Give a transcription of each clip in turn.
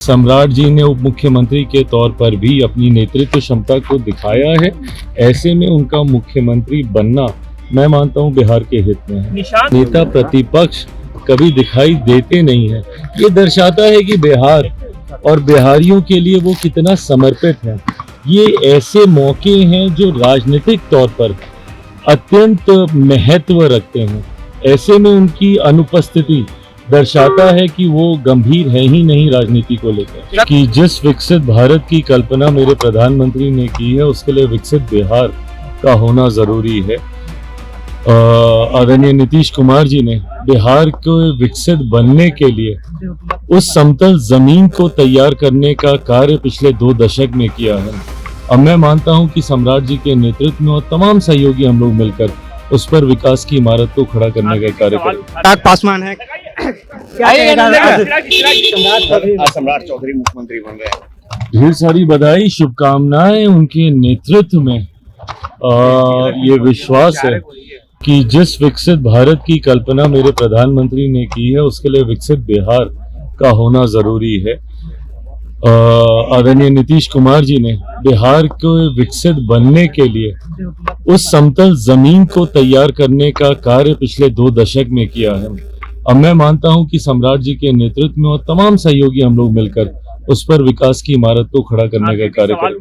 सम्राट जी ने उप मुख्यमंत्री के तौर पर भी अपनी नेतृत्व क्षमता को दिखाया है। ऐसे में उनका मुख्यमंत्री बनना मैं मानता हूं बिहार के हित में है। नेता प्रतिपक्ष कभी दिखाई देते नहीं है। ये दर्शाता है कि बिहार और बिहारियों के लिए वो कितना समर्पित है। ये ऐसे मौके हैं जो राजनीतिक तौर पर अत्यंत महत्व रखते हैं। ऐसे में उनकी अनुपस्थिति दर्शाता है कि वो गंभीर है ही नहीं राजनीति को लेकर। कि जिस विकसित भारत की कल्पना मेरे प्रधानमंत्री ने की है उसके लिए विकसित बिहार का होना जरूरी है। आदरणीय नीतीश कुमार जी ने बिहार को विकसित बनने के लिए उस समतल जमीन को तैयार करने का कार्य पिछले 2 दशक में किया है। अब मैं मानता हूं कि सम्राट जी के नेतृत्व में और तमाम सहयोगी हम लोग मिलकर उस पर विकास की इमारत को खड़ा करने का कार्य करें। पासवान है सम्राट चौधरी मुख्यमंत्री बन गए। ढेर सारी बधाई, शुभकामनाएं। उनके नेतृत्व में ये विश्वास है कि जिस विकसित भारत की कल्पना मेरे प्रधानमंत्री ने की है उसके लिए विकसित बिहार का होना जरूरी है। आदरणीय नीतीश कुमार जी ने बिहार को विकसित बनने के लिए उस समतल जमीन को तैयार करने का कार्य पिछले 2 दशक में किया है। अब मैं मानता हूं कि सम्राट जी के नेतृत्व में और तमाम सहयोगी हम लोग मिलकर उस पर विकास की इमारत को खड़ा करने का कार्य करें।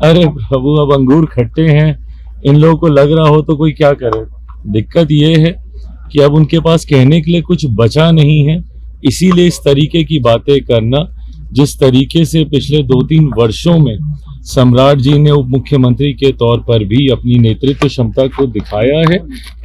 अरे प्रभु, अब अंगूर खट्टे हैं, इन लोगों को लग रहा हो तो कोई क्या करे। दिक्कत ये है कि अब उनके पास कहने के लिए कुछ बचा नहीं है, इसीलिए इस तरीके की बातें करना। जिस तरीके से पिछले 2-3 वर्षों में सम्राट जी ने उप मुख्यमंत्री के तौर पर भी अपनी नेतृत्व क्षमता को दिखाया है,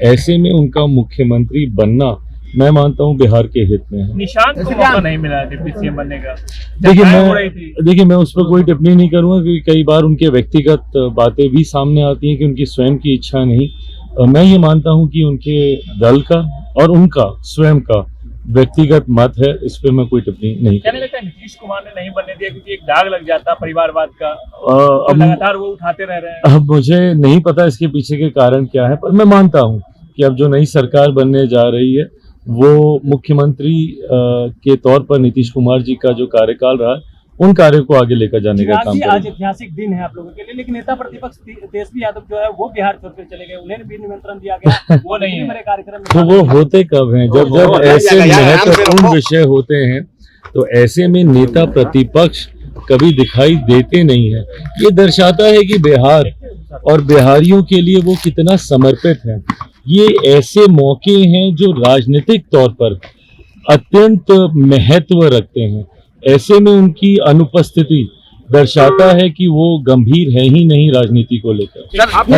ऐसे में उनका मुख्यमंत्री बनना मैं मानता हूं बिहार के हित में है। निशान तो नहीं मिला डिप्टी सीएम बनने का। देखिए मैं उस पर कोई टिप्पणी नहीं करूंगा क्योंकि कई बार उनके व्यक्तिगत बातें भी सामने आती हैं कि उनकी स्वयं की इच्छा नहीं। मैं ये मानता हूं कि उनके दल का और उनका स्वयं का व्यक्तिगत मत है, इस पे मैं कोई टिप्पणी नहीं कहने लगता है नीतीश कुमार ने नहीं बनने दिया क्योंकि एक दाग लग जाता परिवारवाद का। तो लगातार वो उठाते रह रहे हैं। अब मुझे नहीं पता इसके पीछे के कारण क्या है, पर मैं मानता हूं कि अब जो नई सरकार बनने जा रही है वो मुख्यमंत्री के तौर पर नीतीश कुमार जी का जो कार्यकाल रहा उन कार्यों को आगे लेकर जाने का काम करेंगे। आज ऐतिहासिक दिन है आप लोगों के लिए, लेकिन नेता प्रतिपक्ष तेजस्वी यादव जो है वो बिहार छोड़कर चले गए, उन्हें भी निमंत्रण दिया गया, वो नहीं मेरे कार्यक्रम में। तो वो होते कब हैं? जब ऐसे महत्वपूर्ण विषय होते हैं तो ऐसे में नेता प्रतिपक्ष कभी दिखाई देते नहीं है। ये दर्शाता है कि बिहार और बिहारियों के लिए वो कितना समर्पित है। ये ऐसे मौके हैं जो राजनीतिक तौर पर अत्यंत महत्व रखते हैं। ऐसे में उनकी अनुपस्थिति दर्शाता है कि वो गंभीर है ही नहीं राजनीति को लेकर। अब हम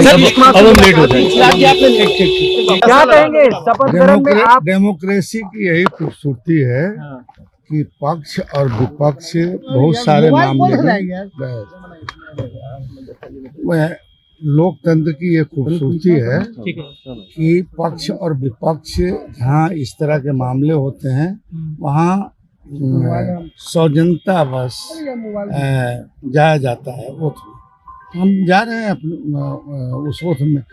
लेट हो जाएंगे। क्या कहेंगे शपथ ग्रहण में आप? डेमोक्रेसी की यही खूबसूरती है कि पक्ष और विपक्ष बहुत सारे मामले में लोकतंत्र की ये खूबसूरती है कि पक्ष और विपक्ष जहाँ इस तरह के मामले होते हैं वहाँ सौजन्यता बस जाया जाता है। वो हम जा रहे हैं उस वक्त में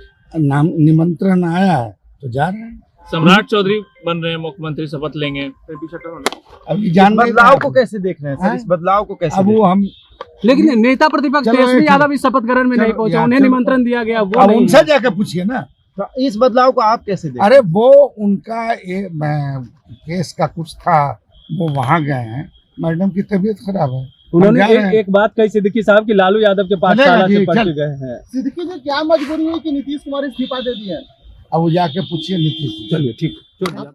निमंत्रण आया है तो जा रहे हैं। सम्राट चौधरी बन रहे हैं मुख्यमंत्री, शपथ लेंगे। अभी जान बदलाव को कैसे देख रहे हैं सर? इस बदलाव को कैसे? अब वो हम लेकिन नेता प्रतिपक्ष तेजस्वी यादव इस शपथ ग्रहण में नहीं पहुंचा, उन्हें निमंत्रण दिया गया, वो नहीं। उनसे जाकर पूछिए ना। तो इस बदलाव को आप कैसे देख? अरे वो उनका केस का कुछ था, वो वहाँ गए हैं। मैडम की तबीयत खराब है। उन्होंने एक बात कही सिद्दीकी साहब की लालू यादव के पाठशाला से पढ़ के गए हैं। सिद्दीकी जी क्या मजबूरी हुई कि नीतीश कुमार इस्तीफा दे दिए? अब वो जाके पूछिए नीतीश। चलिए ठीक।